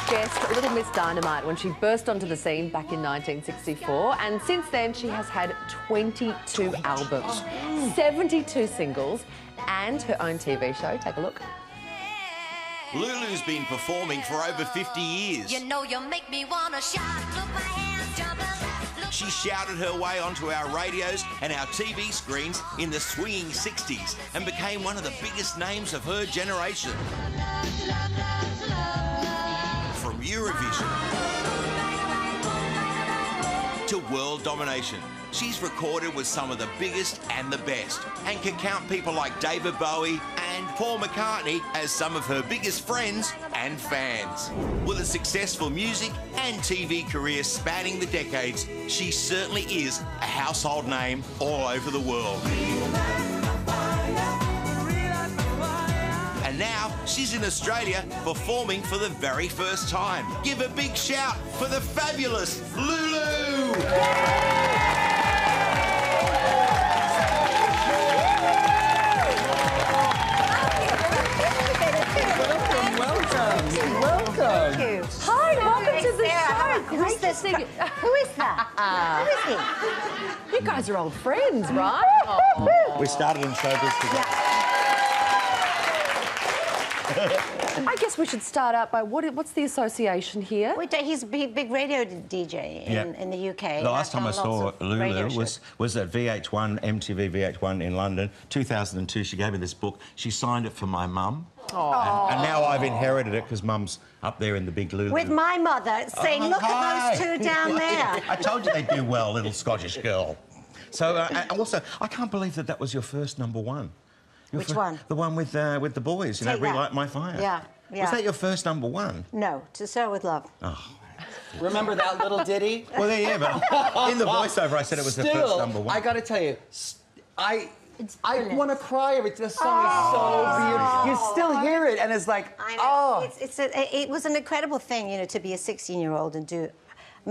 guest Little Miss Dynamite when she burst onto the scene back in 1964, and since then she has had 22 albums, 72 singles, and her own TV show. Take a look. Lulu's been performing for over 50 years. You know you make me wanna shout, look my hands jumping. She shouted her way onto our radios and our TV screens in the swinging 60s and became one of the biggest names of her generation. From Eurovision to world domination, she's recorded with some of the biggest and the best, and can count people like David Bowie and Paul McCartney as some of her biggest friends and fans. With a successful music and TV career spanning the decades, she certainly is a household name all over the world. And now she's in Australia performing for the very first time. Give a big shout for the fabulous Lulu! Welcome. Hi, welcome to the show. Who's this? Who is that? Who is he? You guys are old friends, right? We started in showbiz together. I guess we should start out by what's the association here? He's a big radio DJ in the UK. The last time I saw Lulu was at VH1, MTV VH1 in London, 2002. She gave me this book. She signed it for my mum. And now I've inherited it because Mum's up there in the big Lulu. With my mother saying, look at those two down there. I told you they'd do well, little Scottish girl. So, also, I can't believe that was your first #1. Which one? The one with the boys, you know, Relight My Fire. Yeah. Was that your first #1? No, To Serve With Love. Oh. Remember that little ditty? Well, yeah, but in the voiceover I said it was the first #1. I got to tell you, I want to cry every time. The song is so beautiful. You still hear it, and it's like, I know. It was an incredible thing, you know, to be a 16-year-old and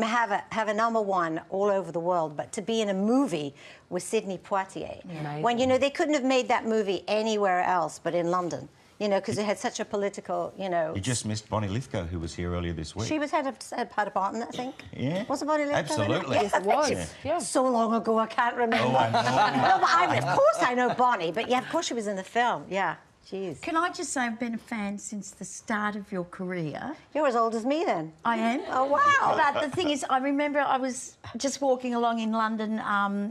have a #1 all over the world, but to be in a movie with Sidney Poitier, when, you know, they couldn't have made that movie anywhere else but in London, you know, because it had such a political, you know... You just missed Bonnie Lithgow, who was here earlier this week. She had a part in it, I think. Yeah. Was it Bonnie Lithgow? Absolutely. Yes, it was. Yeah. So long ago, I can't remember. Oh, I know. No, but of course I know Bonnie, but yeah, of course she was in the film, yeah. Jeez. Can I just say I've been a fan since the start of your career. You're as old as me, then. I am. Oh, wow. But the thing is, I remember I was just walking along in London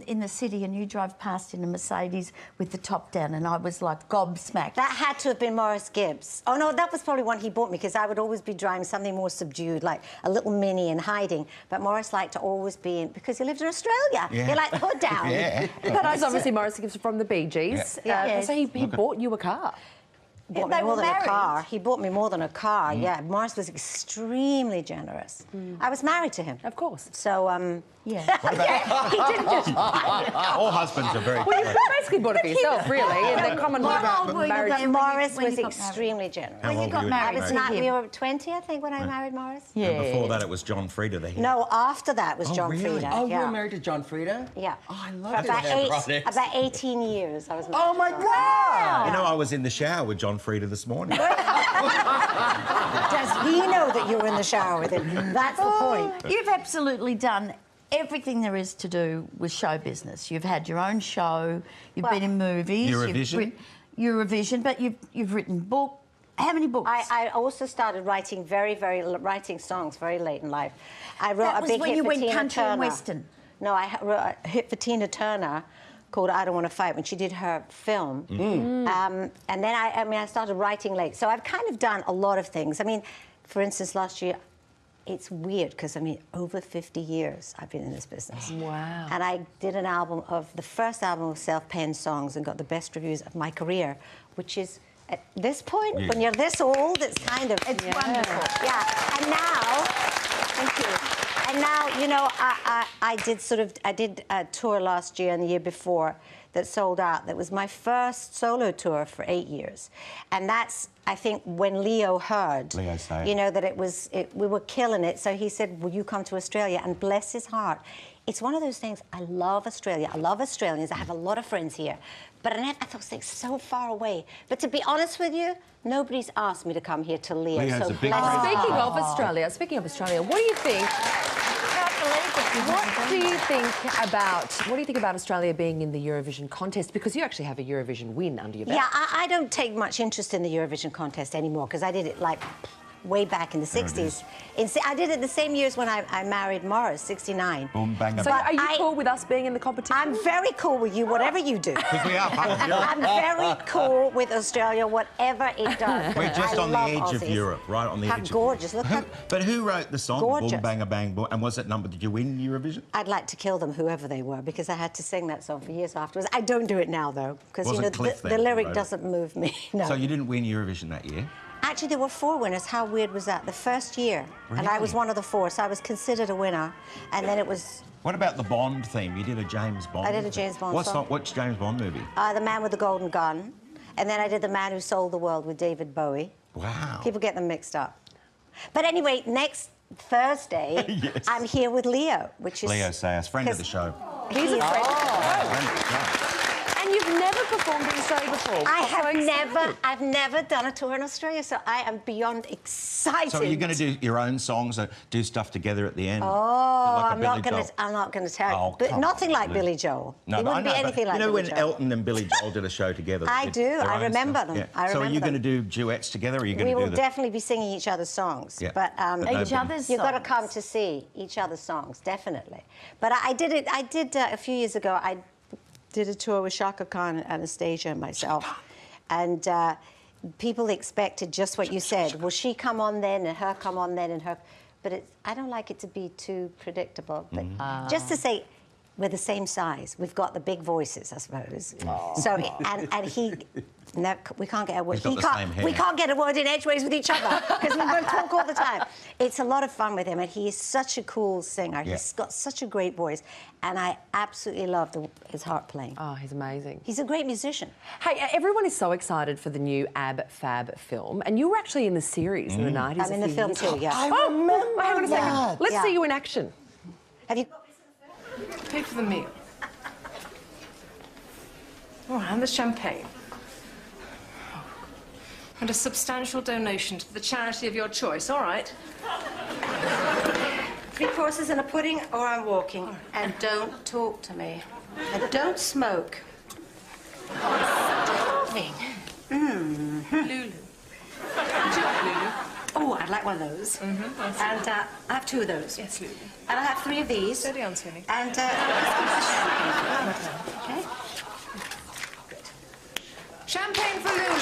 in the city, and you drove past in a Mercedes with the top down, and I was like gobsmacked. That had to have been Morris Gibbs. Oh, no, that was probably one he bought me, because I would always be driving something more subdued, like a little Mini and hiding. But Morris liked to always be in, because he lived in Australia. Yeah. He liked the hood down. Yeah. But obviously Morris Gibbs from the Bee Gees. Yeah. So he bought you a car. Bought me more than a car. He bought me more than a car, yeah. Morris was extremely generous. I was married to him. Of course. So, Yeah. he didn't just buy it. All husbands are very Well, you basically bought it for yourself, really, in the common marriage. Morris was extremely generous. How When you old got were married, I was not, we were 20, I think, when I married Morris. Yeah. And before that, it was John Frieda. No, after that was John really? Frieda. Oh, yeah. you were married to John Frieda? Yeah. Oh, I For love about 18 years I was married. Oh, my God! You know, I was in the shower with John Frieda this morning. Does he know that you were in the shower with him? That's the point. You've absolutely done everything there is to do with show business. You've had your own show, you've been in movies. Eurovision. Eurovision, but you've written books. How many books? I also started writing writing songs very late in life. I wrote that a was big when hit you for went Tina country Turner. and western. No, I wrote a hit for Tina Turner called I Don't Want to Fight when she did her film. And then I started writing late. So I've kind of done a lot of things. I mean, for instance, last year, it's weird because, I mean, over 50 years I've been in this business. Wow. And I did the first album of self-penned songs and got the best reviews of my career, which is, at this point, when you're this old, it's kind of... It's wonderful. Yeah, and now... Thank you. And now, you know, I did a tour last year and the year before that sold out. That was my first solo tour for 8 years. And that's, I think, when Leo heard, you know, that we were killing it. So he said, will you come to Australia? And bless his heart, it's one of those things, I love Australia. I love Australians. I have a lot of friends here. But I thought it's so far away. But to be honest with you, nobody's asked me to come here to Leo. Leo's so a big Speaking of Australia, what do you think? What do you think about Australia being in the Eurovision contest? Because you actually have a Eurovision win under your belt. Yeah, I don't take much interest in the Eurovision contest anymore because I did it like way back in the 60s. I did it the same years when I married Morris, 69. Boom, bang, so are you cool with us being in the competition? I'm very cool with you, whatever you do. Because we are part of Europe. I'm very cool with Australia, whatever it does. We're just on the edge of Europe, right on the edge. How gorgeous! Look how But who wrote the song? Gorgeous. Boom, bang, a bang, boom. And was it number? Did you win Eurovision? I'd like to kill them, whoever they were, because I had to sing that song for years afterwards. I don't do it now though, because you know the lyric doesn't move me. No. So you didn't win Eurovision that year? Actually, there were 4 winners. How weird was that? The first year, and I was one of the 4, so I was considered a winner. And then it was. What about the Bond theme? You did a James Bond. I did a James Bond song. What's James Bond movie? The Man with the Golden Gun, and then I did The Man Who Sold the World with David Bowie. Wow. People get them mixed up. But anyway, next Thursday, yes. I'm here with Leo, which is Leo Sayers, friend of the show. He's a friend of the show. And you've never performed in Australia before. I've never done a tour in Australia, so I am beyond excited. So are you going to do your own songs, or do stuff together at the end? Oh, like I'm not going to tell you. Oh, But nothing like Billy Joel. No, it wouldn't be anything like you know Billy when Joel. Elton and Billy Joel did a show together? I do. I remember them. Yeah. I So are remember you them. going to do duets together, or are you going to We do will definitely be singing each other's songs. Yeah. But Each other's you've got to songs. come to see each other's songs, definitely. But I did a few years ago. I did a tour with Shaka Khan, Anastasia, and myself, and people expected just what you said. Will she come on then, and her come on then, and her? But I don't like it to be too predictable. But just to say, we're the same size. We've got the big voices, I suppose. So and he. No, we can't get a word. We can't get a word in edgeways with each other because we both talk all the time. It's a lot of fun with him, and he is such a cool singer. Yeah. He's got such a great voice, and I absolutely love his harp playing. Oh, he's amazing. He's a great musician. Hey, everyone is so excited for the new Ab Fab film, and you were actually in the series in the 90s. I'm in the film too, yeah. I remember hang on a second. that. Let's see you in action. Have you? Pay for the meal. Oh, and the champagne. And a substantial donation to the charity of your choice, all right? 3 courses and a pudding, or I'm walking. And don't talk to me. And don't smoke. Starving. Lulu. Would you like Lulu? Oh, I'd like one of those. And I have 2 of those. Yes, Lulu. And I have 3 of these. Steady on, Sony. And okay. Champagne for Lulu.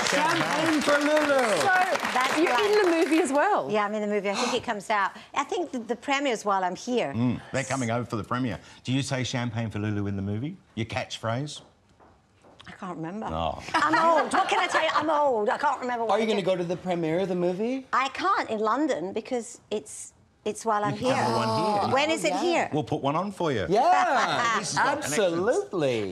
Champagne for Lulu. So you're in the movie as well. Yeah, I'm in the movie. I think it comes out. I think the premiere's while I'm here. They're coming over for the premiere. Do you say champagne for Lulu in the movie? Your catchphrase? I can't remember. Oh. I'm old. What can I tell you? I'm old. I can't remember what Are you I going to did. go to the premiere of the movie? I can't in London because it's while I'm here. have one here. When is it here? We'll put one on for you. Yeah, This has got absolutely.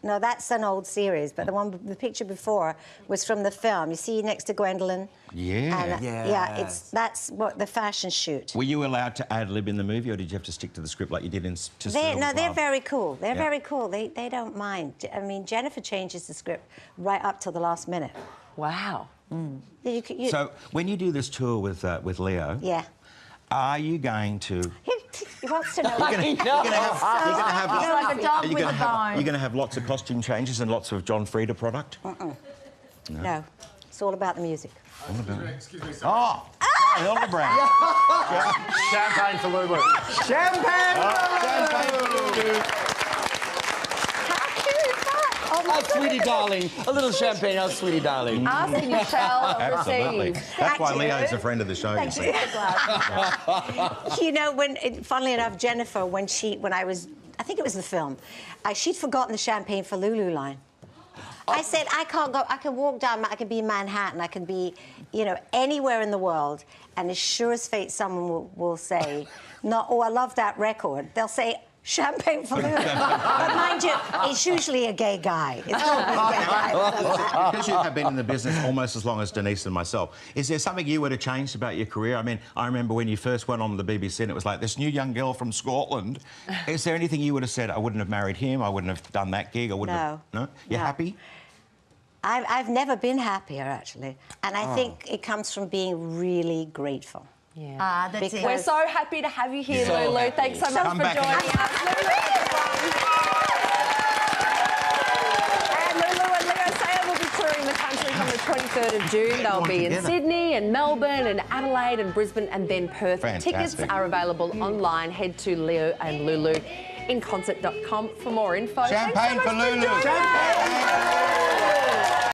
That's an old series, but the picture before was from the film. You see next to Gwendolyn? Yeah. And, yeah, that's what the fashion shoot. Were you allowed to ad-lib in the movie, or did you have to stick to the script like you did in They're very cool. They're very cool. They don't mind. I mean, Jennifer changes the script right up till the last minute. Wow. So when you do this tour with Leo, are you going to? He wants to know. You're going to have lots of costume changes and lots of John Frieda product? No. It's all about the music. All about it. Excuse me, sir. Oh! Hildebrand. Champagne for Lulu. Champagne for Lulu. Oh, sweetie darling. A little champagne, oh, sweetie darling. Asking you shall Absolutely. receive. That's why Leo's a friend of the show, you see. You know, funnily enough, Jennifer, when I was, I think it was the film, she'd forgotten the champagne for Lulu line. I said, I can't go, I can walk down, I can be in Manhattan, I can be, you know, anywhere in the world, and as sure as fate, someone will say, no, oh, I love that record. They'll say, Champagne for Lulu. But mind you, it's usually a gay guy. It's always a gay guy. Because you have been in the business almost as long as Denise and myself, is there something you would have changed about your career? I mean, I remember when you first went on the BBC and it was like, this new young girl from Scotland. Is there anything you would have said, I wouldn't have married him, I wouldn't have done that gig, I wouldn't have... No? You're happy? I've never been happier, actually. And I think it comes from being really grateful. Yeah. That's it. We're so happy to have you here, So Lulu. happy. Thanks so much Come for back joining and- us. And Lulu and Leo Sayer will be touring the country from the 23rd of June. They'll be in Sydney and Melbourne and Adelaide and Brisbane and then Perth. Fantastic. Tickets are available online. Head to Leo and Lulu in concert.com for more info. Champagne Thanks so for much Lulu. joining us.